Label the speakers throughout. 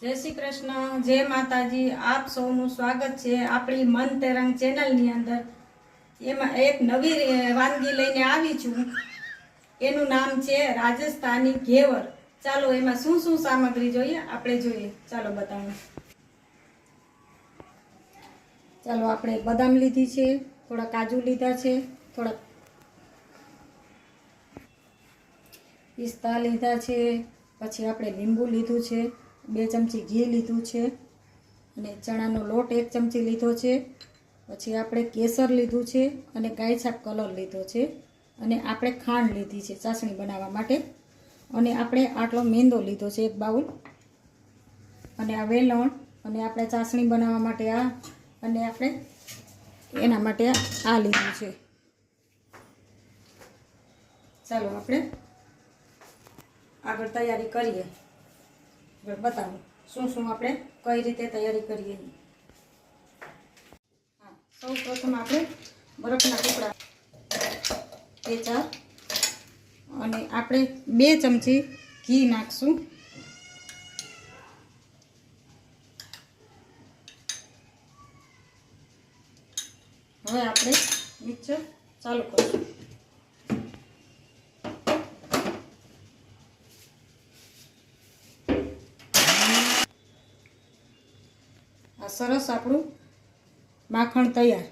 Speaker 1: जय श्री कृष्ण, जय माताजी। आप सौનું સ્વાગત છે આપણી મન તેરંગ ચેનલની અંદર। એમાં એક નવી વાનગી લઈને આવી છું। એનું નામ છે રાજસ્થાની ઘેવર। ચાલો એમાં શું શું સામગ્રી જોઈએ આપણે જોઈએ। ચાલો બતાવું। ચાલો આપણે બદામ લીધી છે, થોડા કાજુ લીધા છે, થોડા પિસ્તા લીધા છે, પછી આપણે લીંબુ લીધું છે, 2 ચમચી ઘી લીધું છે અને ચણાનો લોટ 1 ચમચી લીધો છે, પછી આપણે કેસર લીધું છે અને ગાય છાપ કલર લીધો છે અને આપણે ખાંડ લીધી છે ચાસણી બનાવવા માટે અને આપણે આટલો મેંદો લીધો છે 1 બાઉલ અને આ વેલણ અને આપણે ચાસણી બનાવવા માટે આ અને આપણે એના માટે આ લીધું છે। ચાલો આપણે આગળ તૈયારી કરીએ। बताओ શું શું આપણે કઈ રીતે તૈયારી કરીએ। હા, સૌ પ્રથમ આપણે બરફના ટુકડા 2-4 અને આપણે 2 ચમચી ઘી નાખશું। હવે આપણે મિક્સર ચાલુ કરીશું। સરસ આપણું માખણ તૈયાર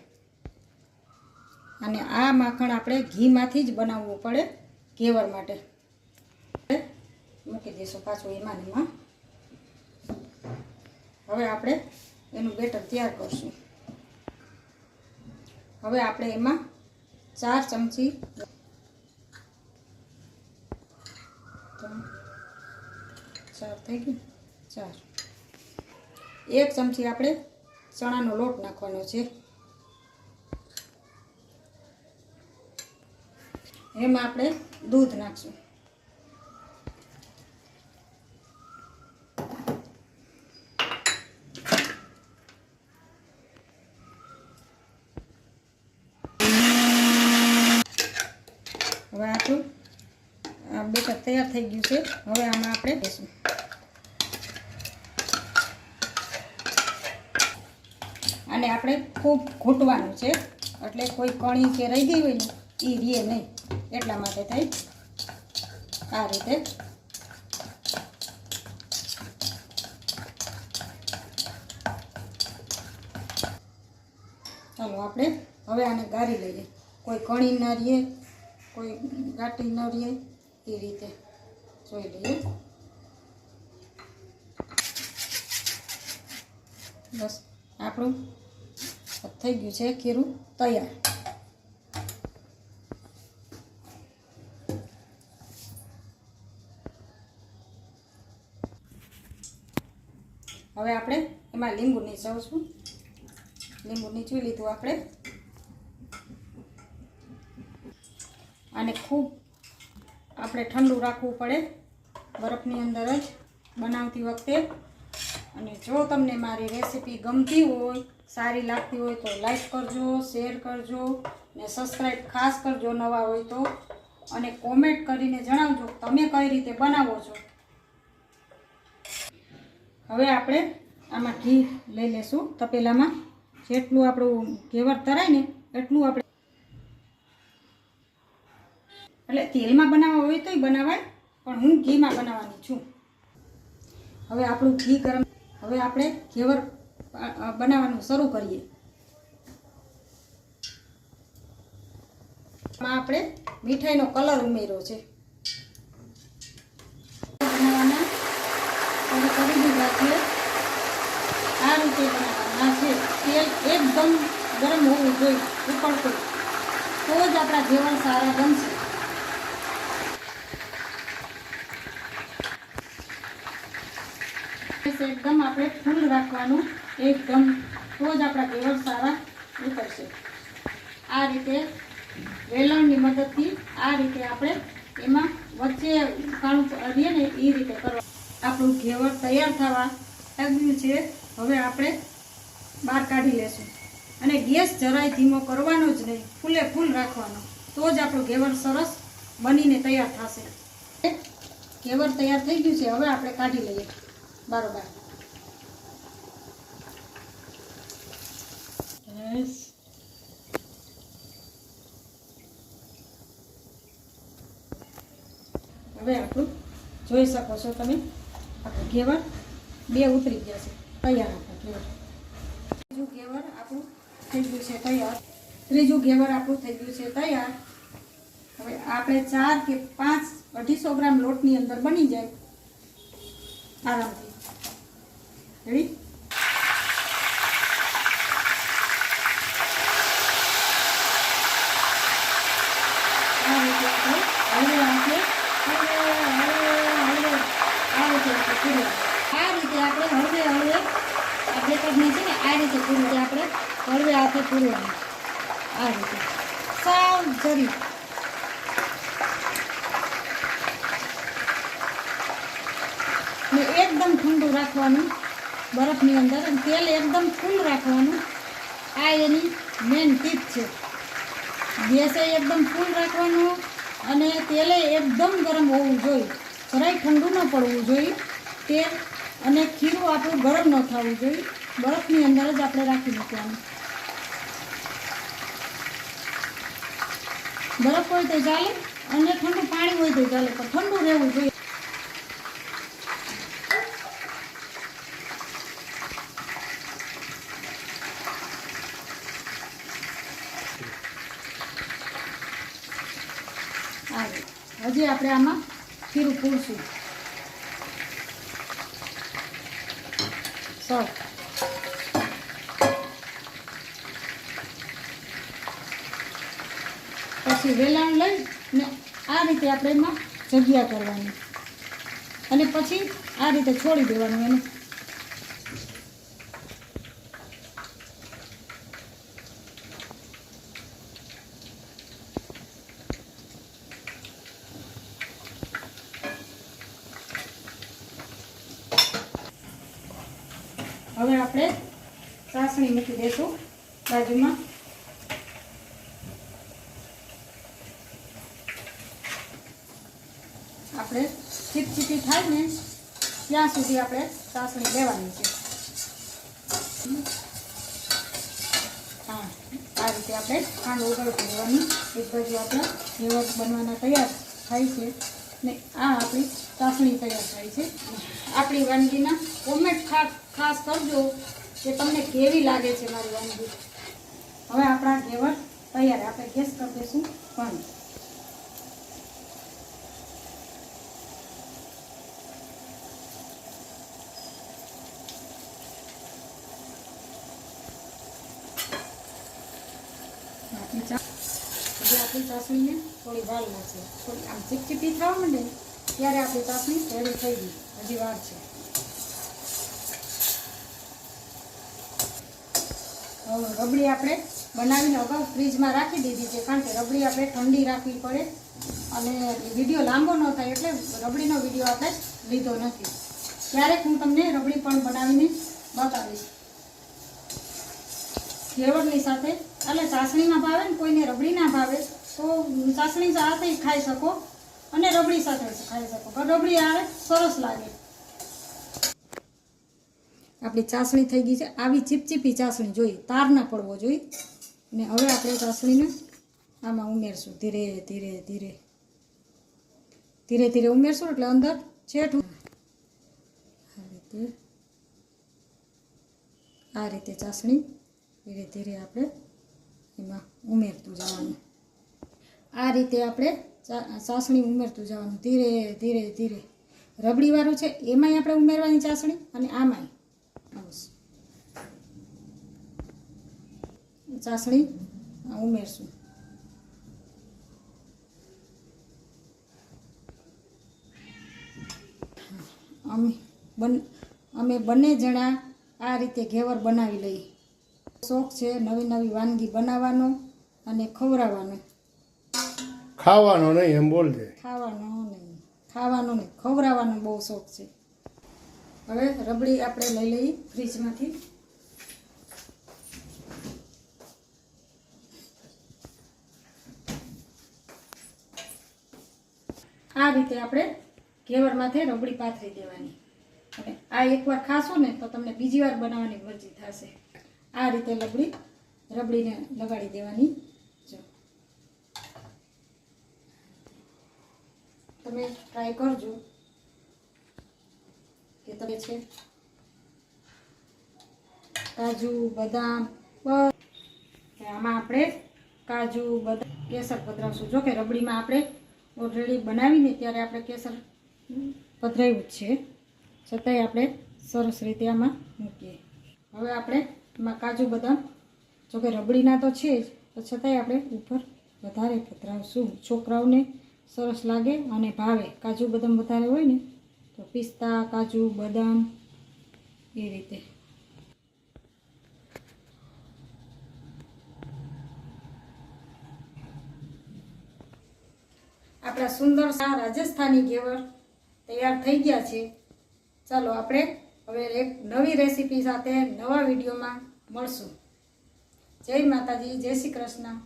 Speaker 1: અને આ માખણ આપણે ઘીમાંથી જ બનાવવું પડે ઘેવર માટે। મૂકી દઈશું પાછું એમાં ને એમાં। હવે આપણે એનું બેટર તૈયાર કરશું। હવે આપણે એમાં 4 ચમચી 4 થઈ ગયું 4 1 ચમચી આપણે ચણાનો લોટ નાખવાનો છે। એમાં આપણે દૂધ નાખશું। હવે આપણું બેટર તૈયાર થઈ ગયું છે। હવે આમાં આપણે દઈશું અને આપણે ખૂબ ઘૂંટવાનું છે એટલે કોઈ કણી કે રહી ગઈ હોય ને એ રીએ નહીં એટલા માટે થઈ આ રીતે। ચાલો આપણે હવે આને ગાળી લઈએ। કોઈ કણી ન રીએ કોઈ ગાંઠી ન રીએ એ રીતે જોઈ લઈએ। બસ આપણું થઈ ગયું છે ખીરું તૈયાર। હવે આપણે એમાં લીંબુ નીચોવશું। લીંબુ નીચવી લીધું આપણે આને ખૂબ આપણે ઠંડુ રાખવું પડે બરફની અંદર જ બનાવતી વખતે। અને જો તમને મારી રેસીપી ગમતી હોય સારી લાગતી હોય તો લાઈક કરજો, શેર કરજો ને સબસ્ક્રાઈબ ખાસ કરજો નવા હોય તો, અને કોમેન્ટ કરીને જણાવજો તમે કઈ રીતે બનાવો છો। હવે આપણે આમાં ઘી લઈ લેશું તપેલામાં। જેટલું આપણું ઘેવર તરાય ને એટલું આપણે એટલે તેલમાં બનાવવા હોય તોય બનાવાય પણ હું ઘીમાં બનાવવાની છું। હવે આપણું ઘી ગરમ હવે આપણે ઘેવર બનાવવાનું શરૂ કરીએ। આમાં આપણે મીઠાઈનો કલર ઉમેર્યો છે। બનાવવાના શરૂ કરી દીધા છે। આ રીતે બનાવવાના છે। તેલ એકદમ ગરમ હોવું જોઈએ ઉકળતું, તો જ આપણા ઘેવર સારા બનશે। એકદમ આપણે ફૂલ રાખવાનું એકદમ, તો જ આપણા ઘેવર સારા ઉતરશે। આ રીતે વેલણની મદદથી આ રીતે આપણે એમાં વચ્ચે કાણું રીએ ને એ રીતે કરવા। આપણું ઘેવર તૈયાર થવા લાગ્યું છે। હવે આપણે બહાર કાઢી લેશું અને ગેસ જરાય ધીમો કરવાનો જ નહીં, ફૂલે ફૂલ રાખવાનો, તો જ આપણું ઘેવર સરસ બનીને તૈયાર થશે। ઘેવર તૈયાર થઈ ગયું છે। હવે આપણે કાઢી લઈએ બરોબર। બસ હવે આપણું જોઈ શકો છો તમે આપણું ઘેવર 2 ઉતરી ગયા છે તૈયાર. આપણું ઘેવર આપણું થઈ ગયું છે તૈયાર. ત્રીજું ઘેવર આપણું થઈ ગયું છે તૈયાર. હવે આપણે 4 કે 5 250 ગ્રામ લોટની અંદર બની જાય આરામથી. રેડી? આ રીતે આપણે હળવે હાથે આ રીતે આપણે હળવે હળવે આ બેટરને છે ને આ રીતે પૂરવું. આપણે હળવે હાથે પૂરવાનું આ રીતે સાવ જરી. ને એકદમ ઠંડુ રાખવાનું બરફની અંદર, અને તેલ એકદમ ફૂલ રાખવાનું. આ એની મેન ટીપ છે. ગેસે એકદમ ફૂલ રાખવાનું અને તેલે એકદમ ગરમ હોવું જોઈએ. જરાય ઠંડુ ન પડવું જોઈએ તેલ. અને ખીરું આપણું ગરમ ન થવું જોઈએ. બરફની અંદર જ આપણે રાખી મૂકવાનું. બરફ હોય તો ચાલે અને ઠંડુ પાણી હોય તો ચાલે, પણ ઠંડુ રહેવું જોઈએ. હજી આપણે આમાં ખીરું પૂરશું. સર પછી વેલણ લઈ ને આ રીતે આપણે એમાં જગ્યા કરવાની અને પછી આ રીતે છોડી દેવાનું એને. હવે આપણે ચાસણી મૂકી દઈશું બાજુમાં. આપણે ચીપચીપી થાય ને ત્યાં સુધી આપણે ચાસણી લેવાની છે. હા, આ રીતે આપણે ખાંડ ઓગળતી લેવાની. એક બાજુ આપણા ઘેવર બનવાના તૈયાર થાય છે ને આ આપણી ચાસણી તૈયાર થાય છે. આપણી વાનગીના કોમેન્ટ ખાસ કરજો કે તમને કેવી લાગે છે મારી વાનગી. હવે આપણા ઘેવર તૈયાર. આપણે ગેસ કરી દઈશું બંધ. આપણી ચાસણીને થોડી વાર લાગશે. થોડી આમ ચીપચીપી થવા માંડે ત્યારે આપણી ચાસણી રેડી થઈ ગઈ. હજી વાર છે. રબડી આપણે બનાવીને અગાઉ ફ્રીજમાં રાખી દીધી છે, કારણ કે રબડી આપણે ઠંડી રાખવી પડે અને વિડીયો લાંબો ન થાય એટલે રબડીનો વિડીયો આપણે લીધો નથી. ક્યારેક હું તમને રબડી પણ બનાવીને બતાવીશ ઘેવરની સાથે. એટલે ચાસણીમાં ભાવે ને કોઈને રબડી ના ભાવે તો ચાસણી સાથે ખાઈ શકો અને રબડી સાથે ખાઈ શકો. પણ રબડી આવે સરસ લાગે. આપણી ચાસણી થઈ ગઈ છે. આવી ચીપચીપી ચાસણી જોઈએ, તાર ના પડવો જોઈએ. ને હવે આપણે ચાસણીને આમાં ઉમેરશું. ધીરે ધીરે ધીરે ધીરે ધીરે ઉમેરશું એટલે અંદર છેઠું આ રીતે ચાસણી ધીરે ધીરે આપણે એમાં ઉમેરતું જવાનું. આ રીતે આપણે ચાસણી ઉમેરતું જવાનું ધીરે ધીરે ધીરે. રબડીવાળું છે એમાંય આપણે ઉમેરવાની ચાસણી અને આમાંય ચાસણી ઉમેરશું. અમે બંને જણા આ રીતે ઘેવર બનાવી લઈએ. શોખ છે નવી નવી વાનગી બનાવવાનો અને ખવડાવવાનો.
Speaker 2: ખાવાનો નહીં એમ બોલજે.
Speaker 1: ખાવાનો નહીં ખવડાવવાનો બહુ શોખ છે. હવે રબડી આપણે લઈ લઈએ ફ્રીજમાંથી. આ રીતે આપણે ઘેવરમાંથી રબડી પાથરી દેવાની. અને આ એકવાર ખાશો ને તો તમને બીજી વાર બનાવવાની મરજી થશે. આ રીતે રબડીને લગાડી દેવાની. જો તમે ટ્રાય કરજો કે તમે છે કાજુ બદામ આમાં આપણે કાજુ બદામ કેસર પધરાવશું. જો કે રબડીમાં આપણે ઓલરેડી બનાવીને ત્યારે આપણે કેસર પધરાવ્યું જ છે, છતાંય આપણે સરસ રીતે આમાં મૂકીએ. હવે આપણે એમાં કાજુ બદામ, જો કે રબડીના તો છે જ, તો છતાંય આપણે ઉપર વધારે પધરાવશું. છોકરાઓને સરસ લાગે અને ભાવે. કાજુ બદામ વધારે હોય ને તો પિસ્તા, કાજુ બદામ એ રીતે. આપણા સુંદર રાજસ્થાની ઘેવર તૈયાર થઈ ગયા છે. ચાલો આપણે હવે એક નવી રેસીપી સાથે નવા વિડીયોમાં મળશું. જય માતાજી, જય શ્રી કૃષ્ણ.